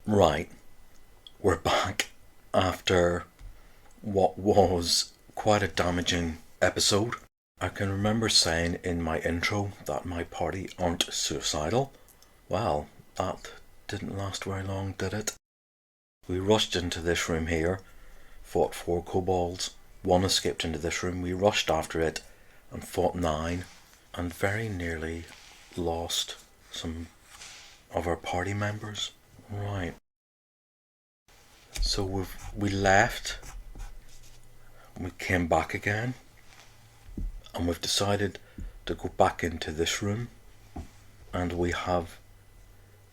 Right, we're back after what was quite a damaging episode. I can remember saying in my intro that my party aren't suicidal. Well, that didn't last very long, did it? We rushed into this room here, fought 4 kobolds, 1 escaped into this room, we rushed after it and fought 9, and very nearly lost some of our party members. Right. So we left, we came back again, and we've decided to go back into this room, and we have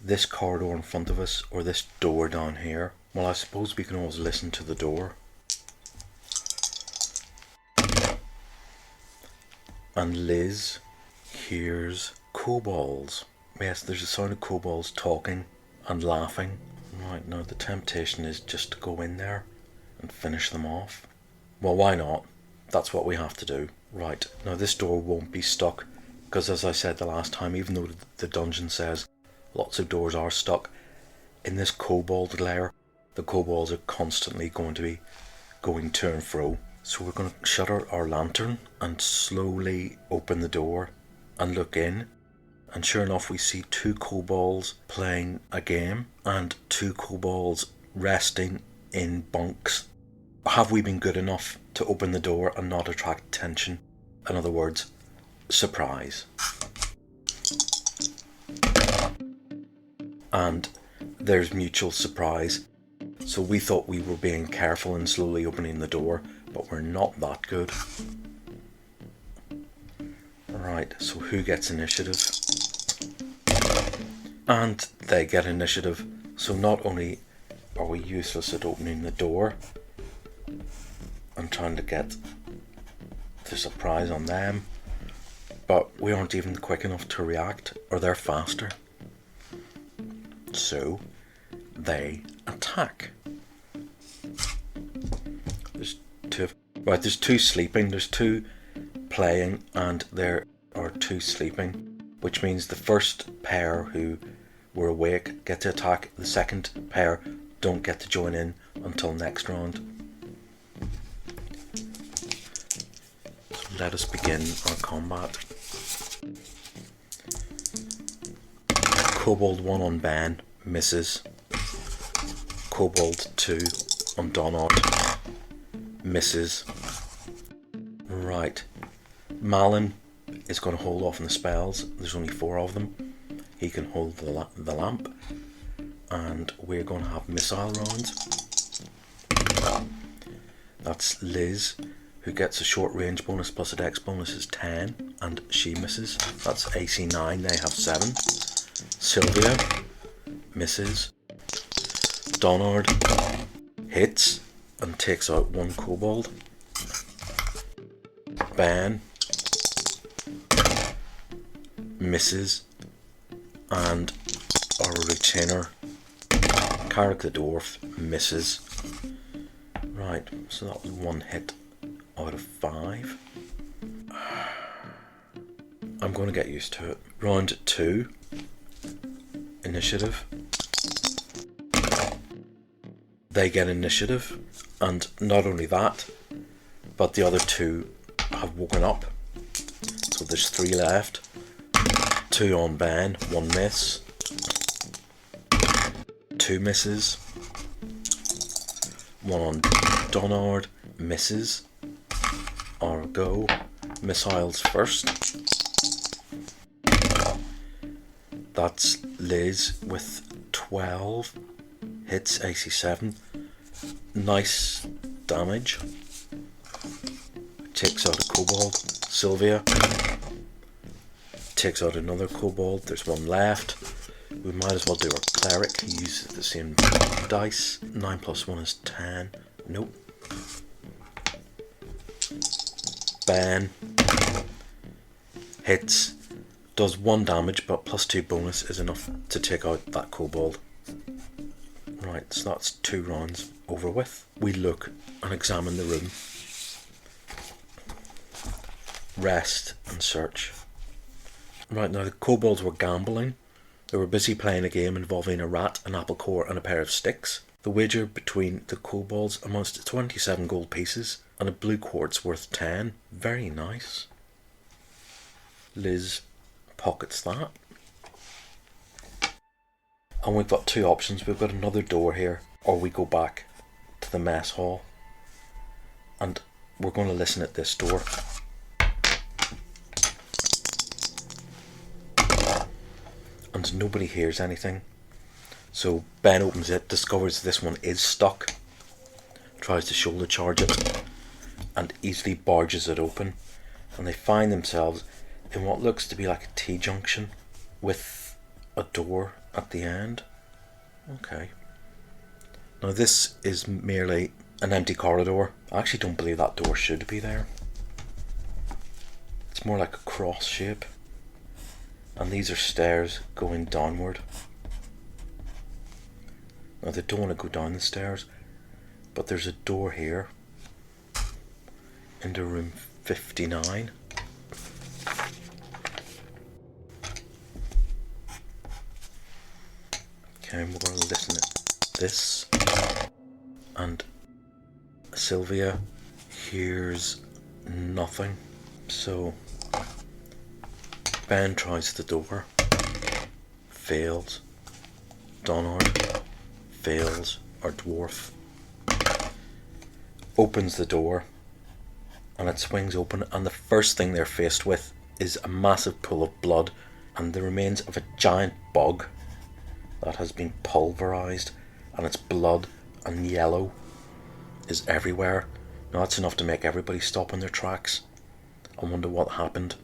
this corridor in front of us, or this door down here. Well, I suppose we can always listen to the door. And Liz hears kobolds. Yes, there's a sound of kobolds talking and laughing. Right, now the temptation is just to go in there and finish them off. Well, why not? That's what we have to do. Right, now this door won't be stuck, because as I said the last time, even though the dungeon says lots of doors are stuck, in this kobold lair, the kobolds are constantly going to be going to and fro. So we're going to shut our lantern and slowly open the door and look in. And sure enough, we see 2 kobolds playing a game and 2 kobolds resting in bunks. Have we been good enough to open the door and not attract attention? In other words, surprise. And there's mutual surprise. So we thought we were being careful and slowly opening the door, but we're not that good. Right, so who gets initiative? And they get initiative. So not only are we useless at opening the door and trying to get the surprise on them, but we aren't even quick enough to react, or they're faster. So they attack. There's 2 sleeping, there's 2 playing, and there are 2 sleeping, which means the first pair who were awake get to attack, the second pair don't get to join in until next round. So let us begin our combat. Kobold 1 on Ben, misses. Kobold 2 on Donald, misses. Right, Malin is going to hold off on the spells. There's only 4 of them. He can hold the lamp, and we're going to have missile rounds. That's Liz, who gets a short range bonus plus a dex bonus is 10, and she misses. That's AC 9, they have 7. Sylvia misses. Donard hits and takes out 1 kobold. Ben misses, and our retainer, Carrick the dwarf, misses. Right, so that was 1 hit out of 5. I'm going to get used to it. Round 2, initiative. They get initiative, and not only that, but the other 2 have woken up. So there's 3 left. 2 on Ben, 1 miss. 2 misses. 1 on Donard, misses. Our go. Missiles first. That's Liz with 12. Hits AC 7. Nice damage. Takes out a kobold. Sylvia takes out another kobold. There's 1 left. We might as well do our cleric. He uses the same dice. 9 plus 1 is 10. Nope. Ben hits. Does 1 damage, but plus 2 bonus is enough to take out that kobold. Right, so that's 2 rounds over with. We look and examine the room. Rest and search. Right, now the kobolds were gambling, They were busy playing a game involving a rat, an apple core and a pair of sticks. The wager between the kobolds amounts to 27 gold pieces and a blue quartz worth 10. Very nice. Liz pockets that. And we've got two options. We've got another door here, or we go back to the mess hall. And we're going to listen at this door. And nobody hears anything. So Ben opens it, discovers this one is stuck, tries to shoulder charge it, and easily barges it open. And they find themselves in what looks to be like a T-junction with a door at the end. Okay. Now this is merely an empty corridor. I actually don't believe that door should be there. It's more like a cross shape. And these are stairs going downward. Now they don't want to go down the stairs, but there's a door here into room 59. Okay, we're going to listen to this. And Sylvia hears nothing. So Ben tries the door, fails. Donard fails, or dwarf. Opens the door, and it swings open, and the first thing they're faced with is a massive pool of blood and the remains of a giant bug that has been pulverized, and its blood and yellow is everywhere. Now that's enough to make everybody stop in their tracks and wonder what happened.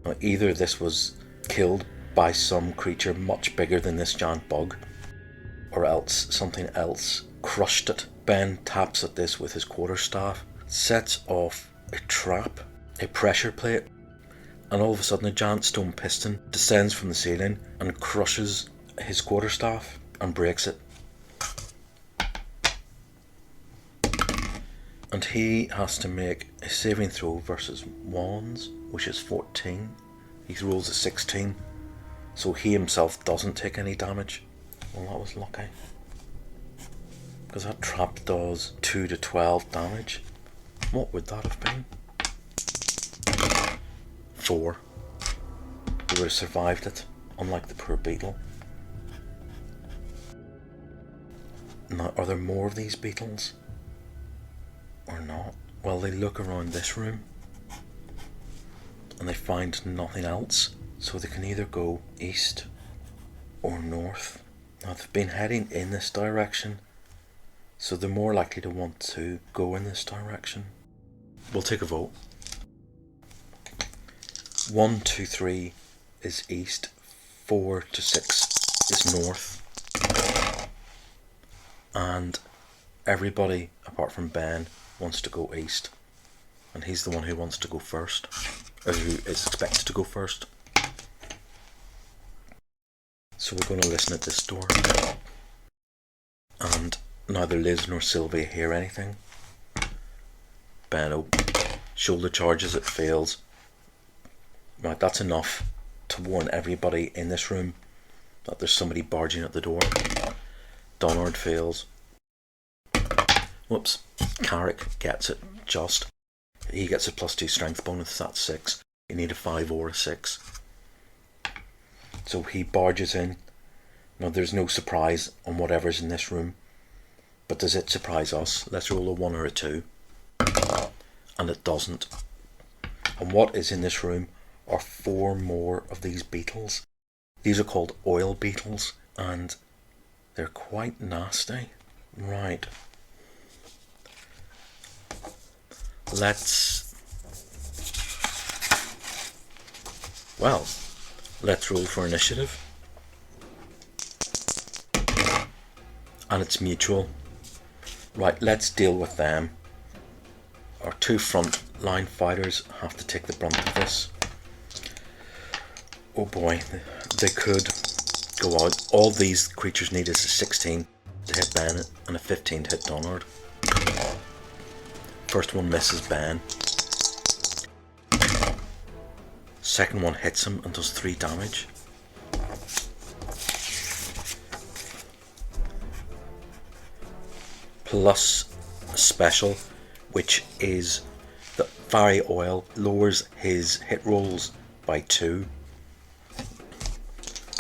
Now, either this was killed by some creature much bigger than this giant bug, or else something else crushed it. Ben taps at this with his quarterstaff, sets off a trap, a pressure plate, and all of a sudden a giant stone piston descends from the ceiling and crushes his quarterstaff and breaks it. And he has to make a saving throw versus wands, which is 14. He rolls a 16, so he himself doesn't take any damage. Well, that was lucky, because that trap does 2 to 12 damage. What would that have been? 4. He would have survived it, unlike the poor beetle. Now, are there more of these beetles? Or not? Well, they look around this room and they find nothing else, so they can either go east or north. Now, they've been heading in this direction, so they're more likely to want to go in this direction. We'll take a vote. 1, 2, 3 is east, 4 to 6 is north, and everybody apart from Ben wants to go east, and he's the one who wants to go first, or who is expected to go first. So we're going to listen at this door, and neither Liz nor Sylvia hear anything. Ben shoulder charges, it fails. Right, that's enough to warn everybody in this room that there's somebody barging at the door. Donard fails. Whoops. Carrick gets it just. He gets a +2 strength bonus, that's 6. You need a 5 or a 6. So he barges in. Now there's no surprise on whatever's in this room, but does it surprise us? Let's roll a 1 or a 2. And it doesn't. And what is in this room are 4 more of these beetles. These are called oil beetles, and they're quite nasty. Right. Let's roll for initiative. And it's mutual. Right, let's deal with them. Our 2 front line fighters have to take the brunt of this. Oh boy, they could go out. All these creatures need is a 16 to hit Ben and a 15 to hit Donard. First one misses Ben. Second one hits him and does 3 damage. plus special, which is that fairy oil lowers his hit rolls by 2.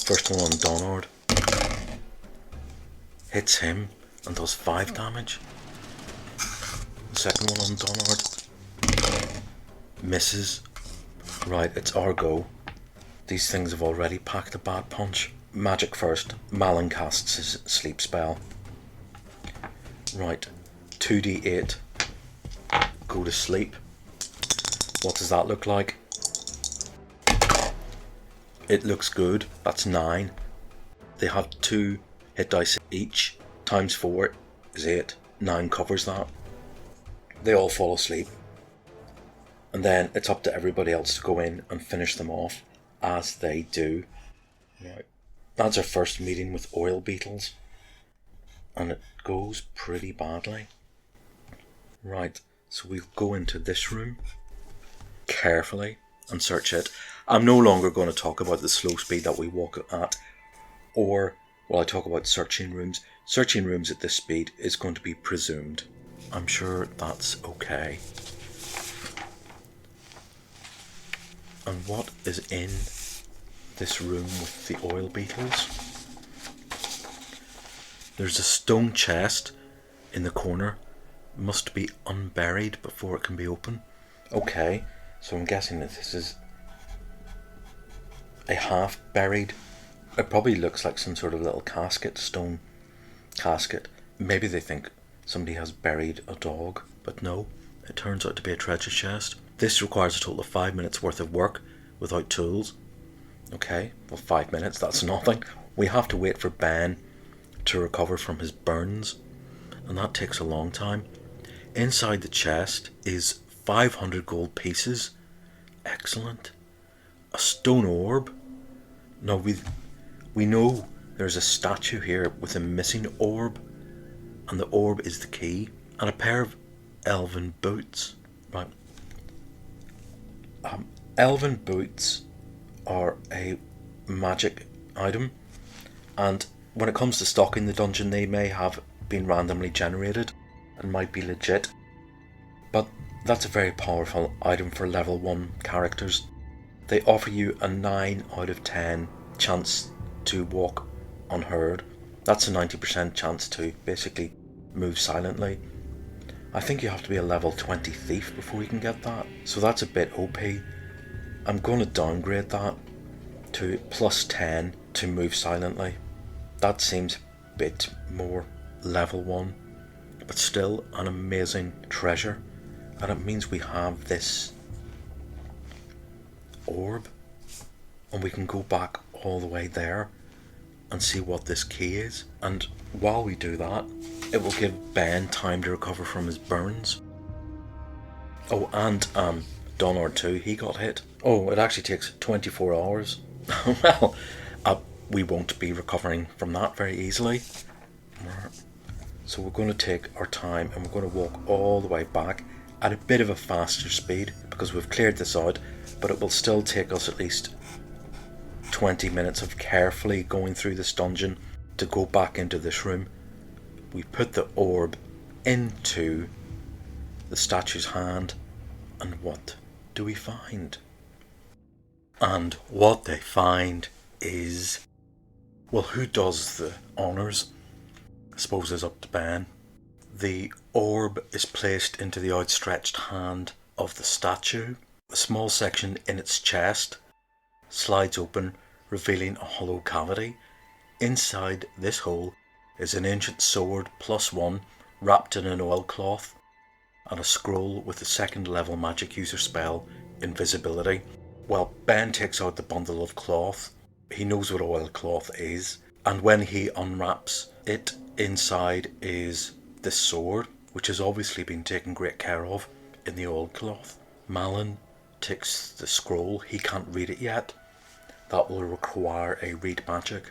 First one on Donard hits him and does 5 damage. The second one on Donard misses. Right, it's our go. These things have already packed a bad punch. Magic first. Malin casts his sleep spell. Right, 2d8. Go to sleep. What does that look like? It looks good. That's 9. They have 2 hit dice each. Times 4 is 8. 9 covers that. They all fall asleep. And then it's up to everybody else to go in and finish them off, as they do. Right. That's our first meeting with oil beetles. And it goes pretty badly. Right, so we'll go into this room carefully and search it. I'm no longer going to talk about the slow speed that we walk at, or while I talk about searching rooms. Searching rooms at this speed is going to be presumed. I'm sure that's okay. And what is in this room with the oil beetles? There's a stone chest in the corner. Must be unburied before it can be open. Okay, so I'm guessing that this is a half buried. It probably looks like some sort of little casket, stone casket. Maybe they think somebody has buried a dog, but no, it turns out to be a treasure chest. This requires a total of 5 minutes worth of work without tools. Okay, well 5 minutes, that's nothing. We have to wait for Ben to recover from his burns, and that takes a long time. Inside the chest is 500 gold pieces. Excellent. A stone orb. Now we know there's a statue here with a missing orb, and the orb is the key. And a pair of elven boots. Right. Elven boots are a magic item, and when it comes to stocking the dungeon, they may have been randomly generated and might be legit, but that's a very powerful item for level 1 characters. They offer you a 9 out of 10 chance to walk unheard. That's a 90% chance to basically move silently. I think you have to be a level 20 thief before you can get that, so that's a bit OP. I'm going to downgrade that to plus 10 to move silently. That seems a bit more level 1, but still an amazing treasure. And it means we have this orb, and we can go back all the way there and see what this key is. And while we do that, it will give Ben time to recover from his burns. Oh, and Donard too, he got hit. Oh, it actually takes 24 hours. Well, we won't be recovering from that very easily. So we're going to take our time and we're going to walk all the way back at a bit of a faster speed because we've cleared this out, but it will still take us at least 20 minutes of carefully going through this dungeon to go back into this room. We put the orb into the statue's hand, and what do we find? And what they find is, well, who does the honours? I suppose it's up to Ben. The orb is placed into the outstretched hand of the statue. A small section in its chest slides open, revealing a hollow cavity. Inside this hole is an ancient sword +1 wrapped in an oilcloth, and a scroll with the 2nd level magic user spell, Invisibility. Well, Ben takes out the bundle of cloth. He knows what oilcloth is, and when he unwraps it, inside is this sword, which has obviously been taken great care of in the oilcloth. Malin takes the scroll. He can't read it yet. That will require a read magic.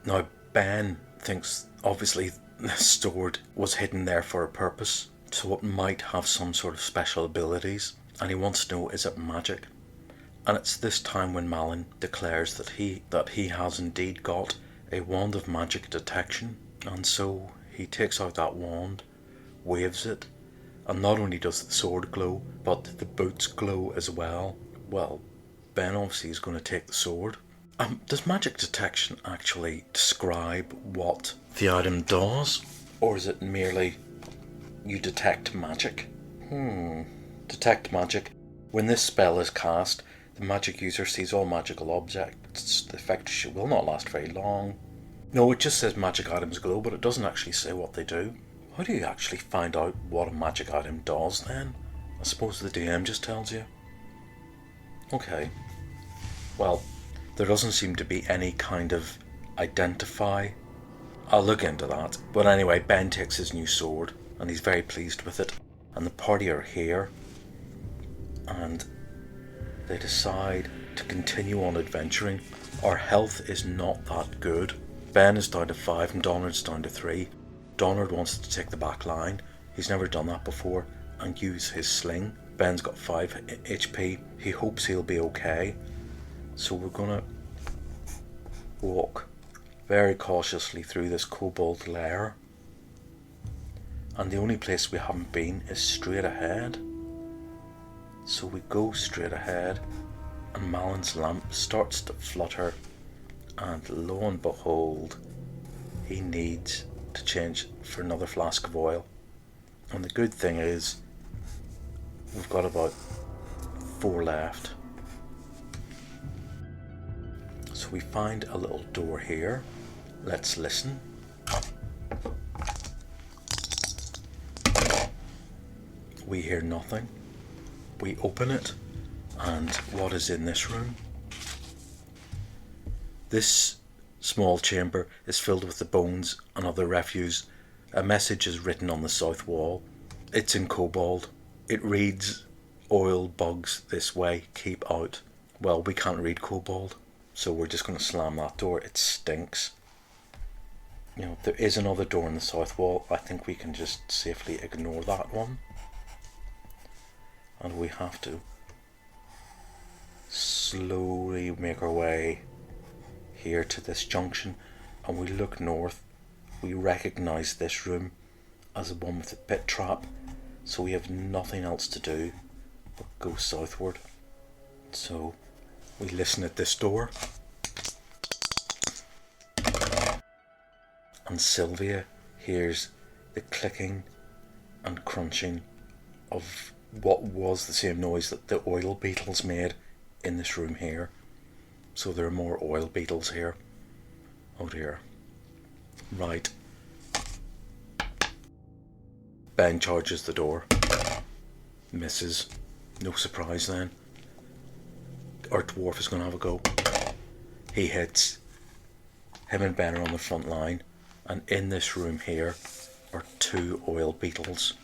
Now, Ben thinks obviously the sword was hidden there for a purpose, so it might have some sort of special abilities, and he wants to know, is it magic? And it's this time when Malin declares that he has indeed got a wand of magic detection, and so he takes out that wand, waves it, and not only does the sword glow, but the boots glow as well. Well, Ben obviously is going to take the sword. Does magic detection actually describe what the item does? Or is it merely you detect magic? Detect magic. When this spell is cast, the magic user sees all magical objects. The effect will not last very long. No, it just says magic items glow, but it doesn't actually say what they do. How do you actually find out what a magic item does then? I suppose the DM just tells you. Okay. Well, there doesn't seem to be any kind of identify. I'll look into that. But anyway, Ben takes his new sword and he's very pleased with it. And the party are here. And they decide to continue on adventuring. Our health is not that good. Ben is down to 5 and Donard's down to 3. Donard wants to take the back line. He's never done that before and use his sling. Ben's got 5 HP. He hopes he'll be okay. So we're gonna walk very cautiously through this kobold lair. And the only place we haven't been is straight ahead. So we go straight ahead and Malon's lamp starts to flutter, and lo and behold, he needs to change for another flask of oil. And the good thing is we've got about 4 left. So we find a little door here. Let's listen. We hear nothing. We open it, and what is in this room? This small chamber is filled with the bones and other refuse. A message is written on the south wall. It's in Kobold. It reads, "Oil bugs this way, keep out." Well, we can't read Kobold, so we're just going to slam that door. It stinks. You know, there is another door in the south wall. I think we can just safely ignore that one. And we have to slowly make our way here to this junction, and we look north. We recognise this room as the one with the pit trap, so we have nothing else to do but go southward. So we listen at this door, and Sylvia hears the clicking and crunching of what was the same noise that the oil beetles made in this room here. So there are more oil beetles here. Oh dear. Right. Ben charges the door. Misses. No surprise then. Our dwarf is going to have a go. He hits. Him and Ben are on the front line. And in this room here are 2 oil beetles.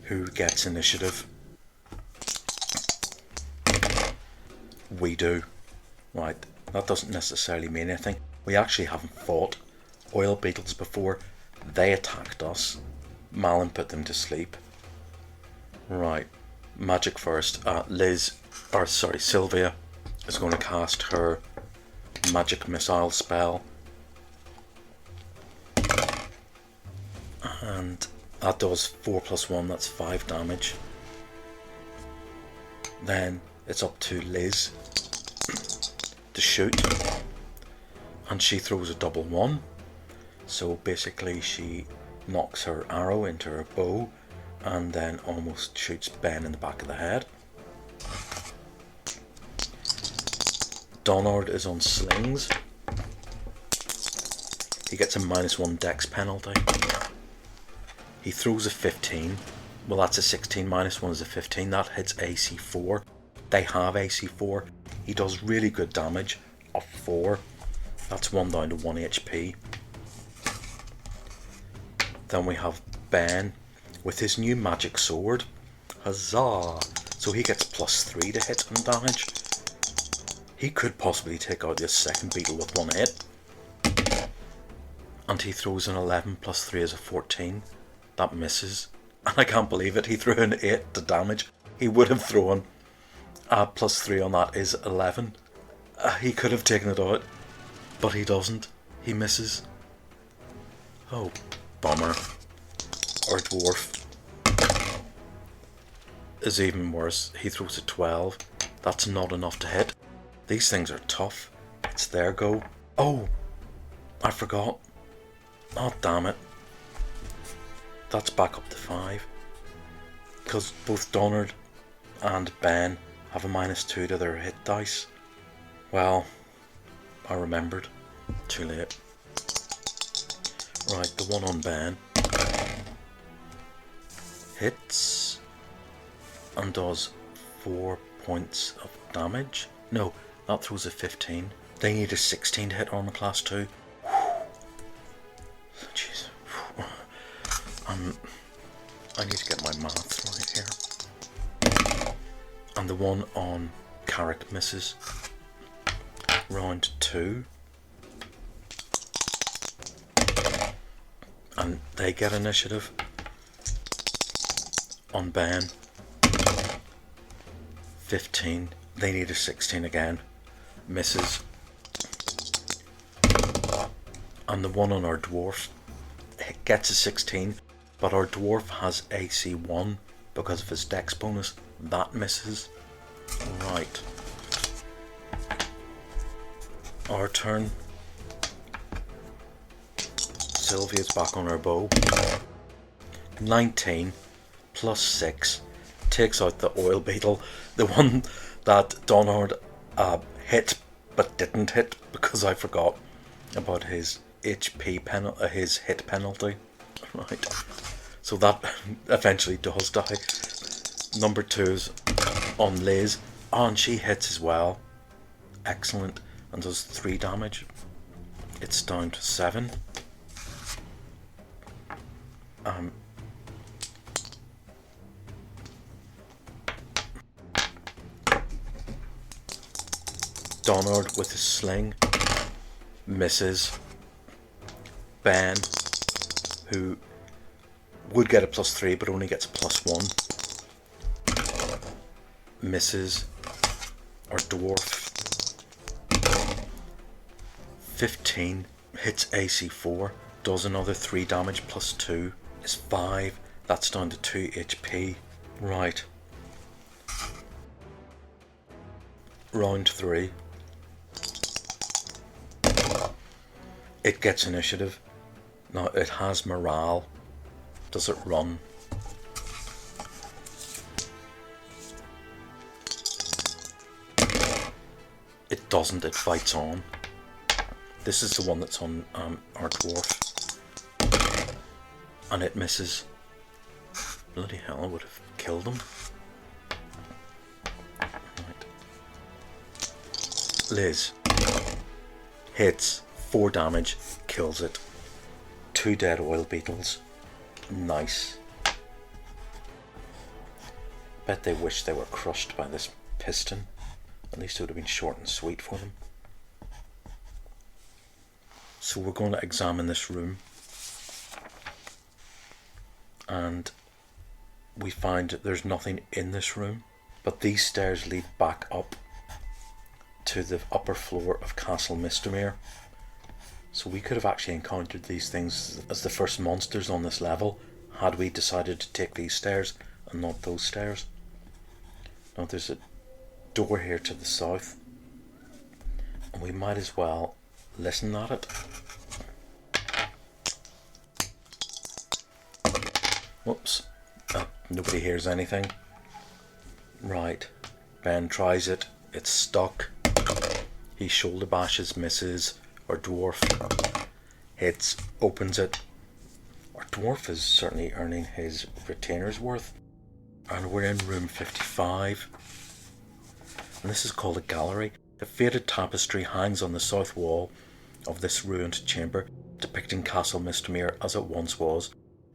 Who gets initiative? We do. Right, that doesn't necessarily mean anything. We actually haven't fought oil beetles before. They attacked us. Malin put them to sleep. Right, magic first. Sylvia is going to cast her magic missile spell. And that does 4 + 1, that's 5 damage. Then it's up to Liz to shoot, and she throws a double 1. So basically she knocks her arrow into her bow and then almost shoots Ben in the back of the head. Donard is on slings. He gets a -1 dex penalty. He throws a 15. Well, that's a 16. -1 is a 15. That hits AC 4. They have AC 4. He does really good damage of 4. That's 1 down to 1 HP. Then we have Ben with his new magic sword. Huzzah! So he gets +3 to hit and damage. He could possibly take out this second beetle with 1 hit. And he throws an 11 + 3 is a 14. That misses. And I can't believe it. He threw an 8 to damage. He would have thrown +3 on that is 11. He could have taken it out, but he doesn't. He misses. Oh, bummer. Our dwarf is even worse. He throws a 12. That's not enough to hit. These things are tough. It's their go. Oh, I forgot. Oh, damn it. That's back up to 5. Because both Donard and Ben have a -2 to their hit dice. Well, I remembered. Too late. Right, the one on Ben hits and does 4 points of damage. No, that throws a 15. They need a 16 to hit armor class 2. Jeez. I need to get my maths right here. And the one on Carrick misses. Round 2. And they get initiative. On Ben, 15. They need a 16 again. Misses. And the one on our dwarf gets a 16, but our dwarf has AC 1 because of his dex bonus. That misses. Right. Our turn. Sylvia's back on her bow. 19 plus 6 takes out the oil beetle, the one that Donard hit but didn't hit because I forgot about his HP penalty, his hit penalty. Right, so that eventually does die. Number 2's on Liz, and she hits as well. Excellent, and does 3 damage. It's down to 7. Donard with his sling misses. Ben, who would get a +3 but only gets a +1, misses. Our dwarf, 15, hits AC 4, does another 3 damage, +2 is 5. That's down to 2 HP. Right. Round 3. It gets initiative. Now it has morale. Does it run? It doesn't, it fights on. This is the one that's on our dwarf. And it misses. Bloody hell, I would have killed him. Right. Liz hits, 4 damage, kills it. 2 dead oil beetles. Nice. Bet they wish they were crushed by this piston. At least it would have been short and sweet for them. So we're going to examine this room. And we find that there's nothing in this room, but these stairs lead back up to the upper floor of Castle Mistamere. So we could have actually encountered these things as the first monsters on this level had we decided to take these stairs and not those stairs. Now there's a door here to the south, and we might as well listen at it. Whoops. Nobody hears anything. Right. Ben tries it. It's stuck. He shoulder bashes, misses. Our dwarf hits, opens it. Our dwarf is certainly earning his retainer's worth. And we're in room 55. And this is called a gallery. A faded tapestry hangs on the south wall of this ruined chamber, depicting Castle Mistamere as it once was,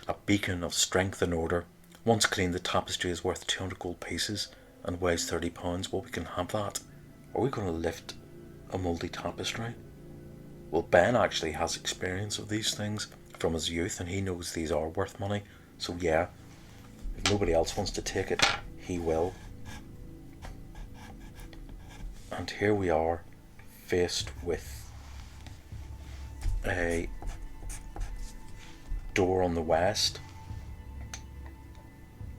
a beacon of strength and order. Once clean, the tapestry is worth 200 gold pieces and weighs 30 pounds. Well, we can have that. Are we going to lift a mouldy tapestry? Well, Ben actually has experience of these things from his youth, and he knows these are worth money. So yeah, if nobody else wants to take it, he will. And here we are, faced with a door on the west.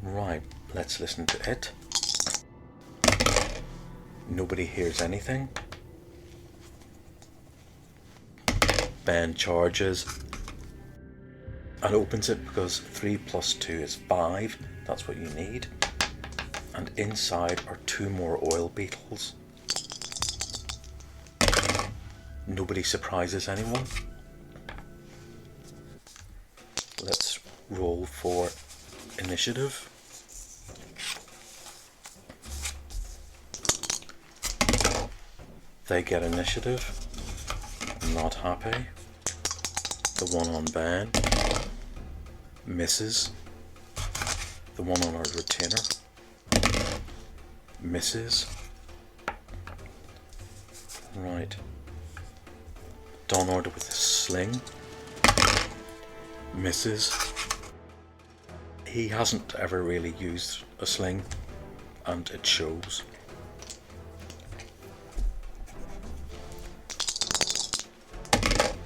Right, let's listen to it. Nobody hears anything. Ben charges and opens it because 3 plus 2 is 5. That's what you need. And inside are 2 more oil beetles. Nobody surprises anyone. Let's roll for initiative. They get initiative. Not happy. The one on Ben misses. The one on our retainer misses. Right. Donard with a sling misses. He hasn't ever really used a sling, and it shows.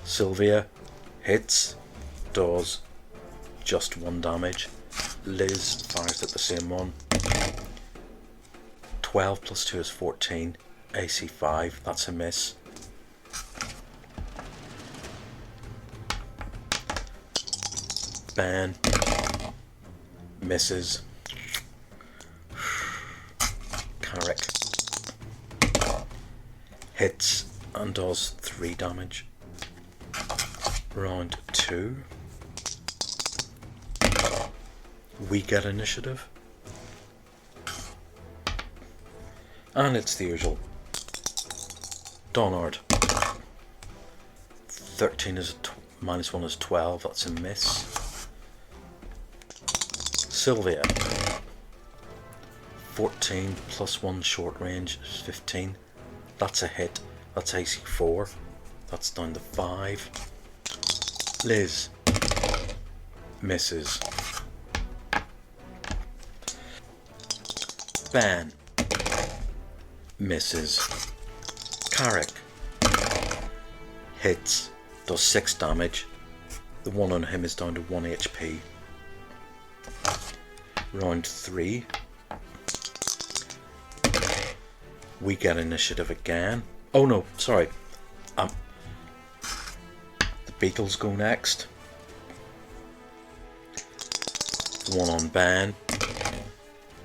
Sylvia hits, does just 1 damage. Liz fires at the same one. 12 plus 2 is 14. AC 5, that's a miss. Ben misses. Carrick hits and does 3 damage. Round 2. We get initiative. And it's the usual. Donard. 13 is minus 1 is 12, that's a miss. Sylvia. 14 plus 1 short range is 15. That's a hit. That's AC 4. That's down to 5. Liz. Misses. Ben. Misses. Carrick. Hits. Does 6 damage. The one on him is down to 1 HP. Round 3. We get initiative again. Oh no, sorry. The beetles go next. The one on Ben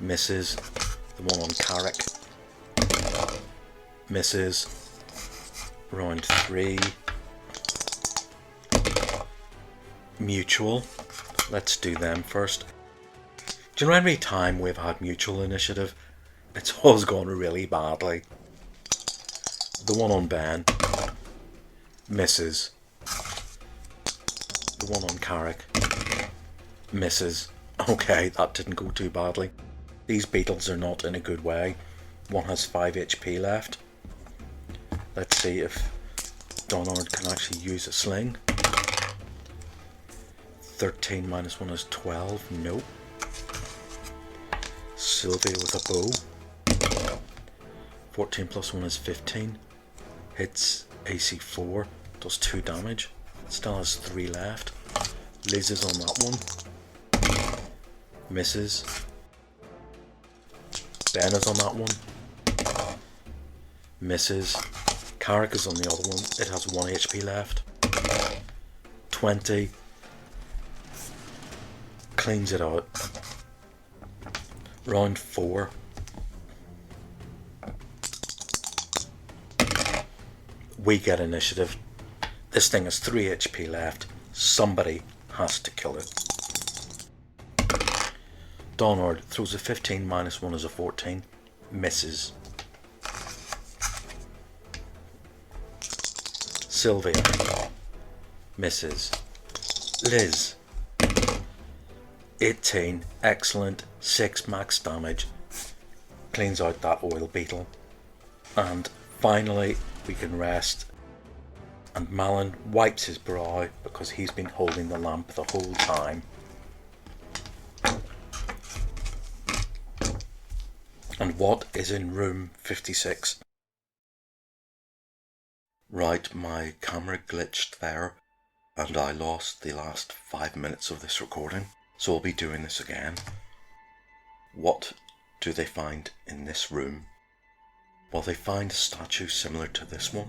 misses. The one on Carrick misses. Round 3. Mutual. Let's do them first. Do you know how many times we've had mutual initiative? It's always gone really badly. The one on Ben misses. The one on Carrick misses. Okay, that didn't go too badly. These beetles are not in a good way. One has 5 HP left. Let's see if Donard can actually use a sling. 13 minus 1 is 12. Nope. Sylvia with a bow. 14 plus 1 is 15. Hits AC 4. Does 2 damage. Still has 3 left. Liz is on that one. Misses. Ben is on that one. Misses. Carrick is on the other one. It has 1 HP left. 20. Cleans it out. Round 4. We get initiative. This thing has 3 HP left. Somebody has to kill it. Donard throws a 15 minus 1 is a 14. Misses. Sylvia. Misses. Liz. 18. Excellent. 6 max damage. Cleans out that oil beetle. And finally we can rest. And Malin wipes his brow because he's been holding the lamp the whole time. And what is in room 56? Right, my camera glitched there. and I lost the last 5 minutes of this recording, so I'll be doing this again. What do they find in this room? Well, they find a statue similar to this one,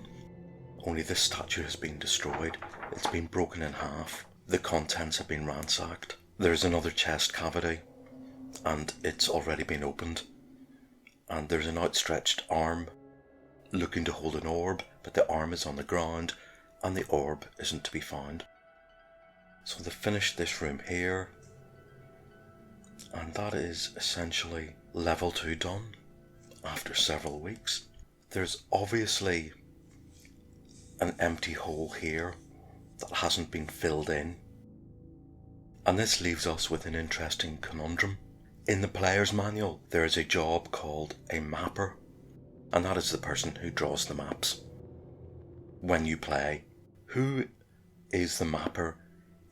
only this statue has been destroyed. It's been broken in half. The contents have been ransacked. There's another chest cavity, and it's already been opened. And there's an outstretched arm looking to hold an orb, but the arm is on the ground and the orb isn't to be found. So they finished this room here, and that is essentially level 2 done after several weeks. There's obviously an empty hole here that hasn't been filled in, and this leaves us with an interesting conundrum. In the player's manual there is a job called a mapper, and that is the person who draws the maps. When you play, who is the mapper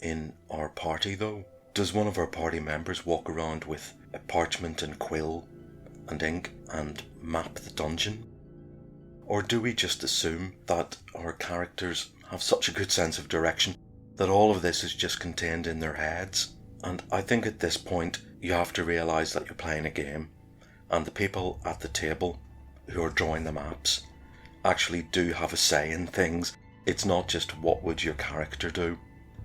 in our party though? Does one of our party members walk around with a parchment and quill and ink and map the dungeon? Or do we just assume that our characters have such a good sense of direction that all of this is just contained in their heads? And I think at this point you have to realise that you're playing a game, and the people at the table who are drawing the maps actually do have a say in things. It's not just what would your character do,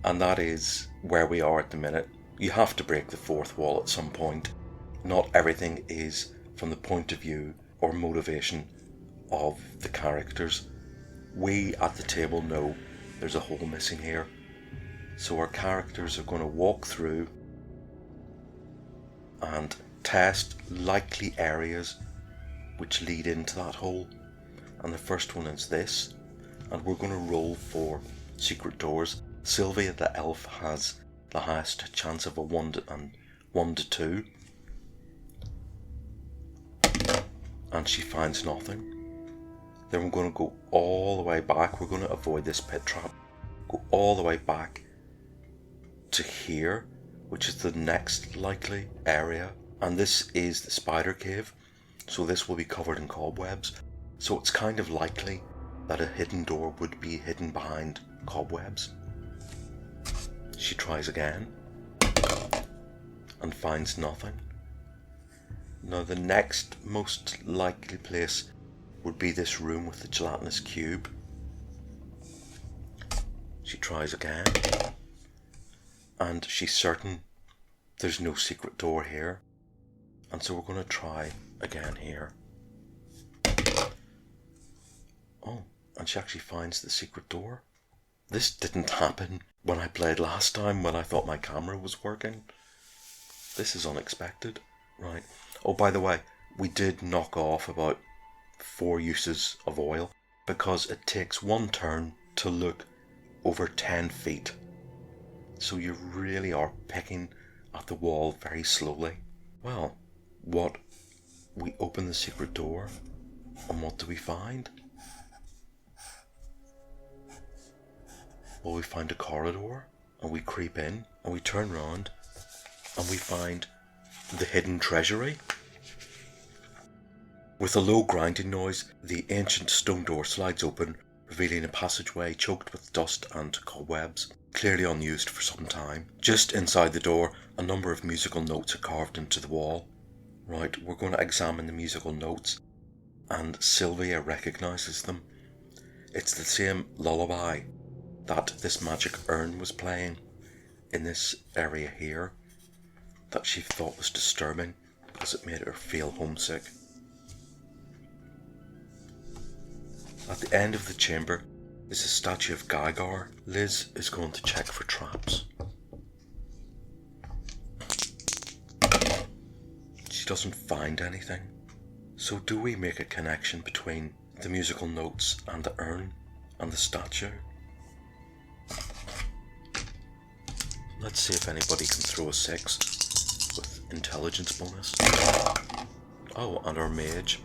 and that is where we are at the minute. You have to break the fourth wall at some point. Not everything is from the point of view or motivation of the characters. We at the table know there's a hole missing here, so our characters are going to walk through and test likely areas which lead into that hole, and the first one is this, and we're going to roll for secret doors. Sylvia the elf has the highest chance of a 1 to 2, and she finds nothing. Then we're going to go all the way back. We're going to avoid this pit trap, go all the way back to here, which is the next likely area, and this is the spider cave, so this will be covered in cobwebs, so it's kind of likely that a hidden door would be hidden behind cobwebs. She tries again and finds nothing. Now the next most likely place would be this room with the gelatinous cube. She tries again, and she's certain there's no secret door here, and so we're going to try again here. Oh, and she actually finds the secret door. This didn't happen when I played last time, when I thought my camera was working. This is unexpected. Right. Oh, by the way, we did knock off about 4 uses of oil, because it takes 1 turn to look over 10 feet. So you really are picking at the wall very slowly. Well, we open the secret door, and what do we find? Well, we find a corridor, and we creep in, and we turn round, and we find the hidden treasury. With a low grinding noise, the ancient stone door slides open, revealing a passageway choked with dust and cobwebs, clearly unused for some time. Just inside the door, a number of musical notes are carved into the wall. Right, we're going to examine the musical notes, and Sylvia recognises them. It's the same lullaby that this magic urn was playing in this area here, that she thought was disturbing because it made her feel homesick. At the end of the chamber is a statue of Gygar. Liz is going to check for traps. She doesn't find anything. So do we make a connection between the musical notes and the urn and the statue? Let's see if anybody can throw a 6 with intelligence bonus. Oh, and our mage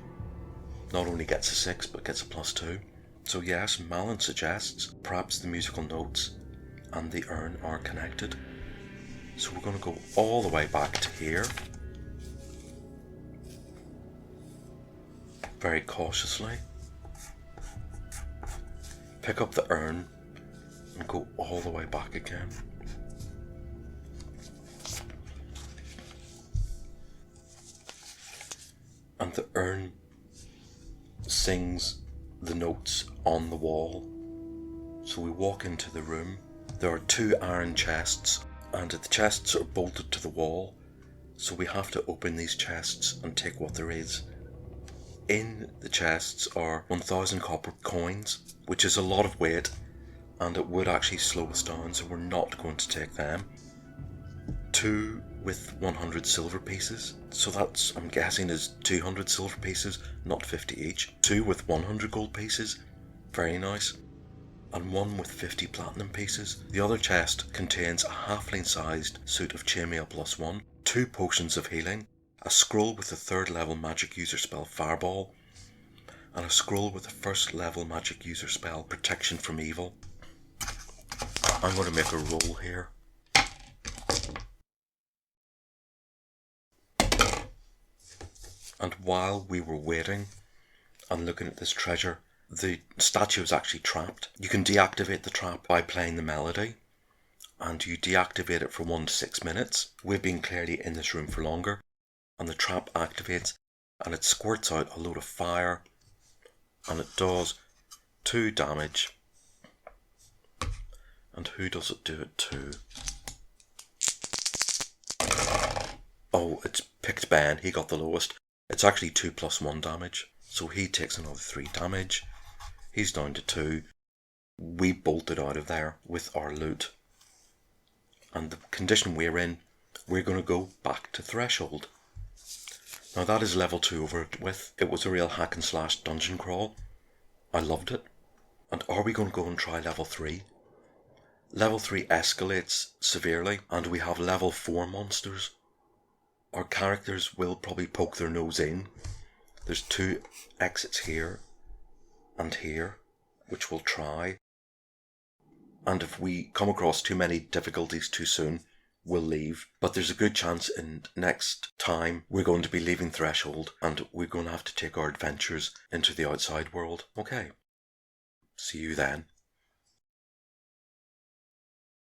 not only gets a 6 but gets a +2. So yes, Malin suggests perhaps the musical notes and the urn are connected. So we're going to go all the way back to here, very cautiously, pick up the urn and go all the way way back again. And the urn sings the notes on the wall. So we walk into the room. There are 2 iron chests, and the chests are bolted to the wall. So we have to open these chests and take what there is. In the chests are 1,000 copper coins, which is a lot of weight, and it would actually slow us down, so we're not going to take them. 2 with 100 silver pieces, so that's, I'm guessing, is 200 silver pieces, not 50 each. 2 with 100 gold pieces, very nice. And 1 with 50 platinum pieces. The other chest contains a halfling-sized suit of chainmail +1, 2 potions of healing, a scroll with a 3rd level magic user spell Fireball, and a scroll with a 1st level magic user spell Protection from Evil. I'm going to make a roll here. And while we were waiting and looking at this treasure, the statue is actually trapped. You can deactivate the trap by playing the melody, and you deactivate it for 1 to 6 minutes. We've been clearly in this room for longer, and the trap activates and it squirts out a load of fire, and it does 2 damage. And who does it do it to? Oh, it's picked Ben. He got the lowest. It's actually 2 + 1 damage, so he takes another 3 damage. He's down to 2. We bolted out of there with our loot. And the condition we're in, we're going to go back to Threshold. Now that is level 2 over with. It was a real hack and slash dungeon crawl. I loved it. And are we going to go and try level 3? Level 3 escalates severely, and we have level 4 monsters. Our characters will probably poke their nose in. There's 2 exits here and here, which we'll try. And if we come across too many difficulties too soon, we'll leave. But there's a good chance in next time we're going to be leaving Threshold, and we're going to have to take our adventures into the outside world. Okay. See you then.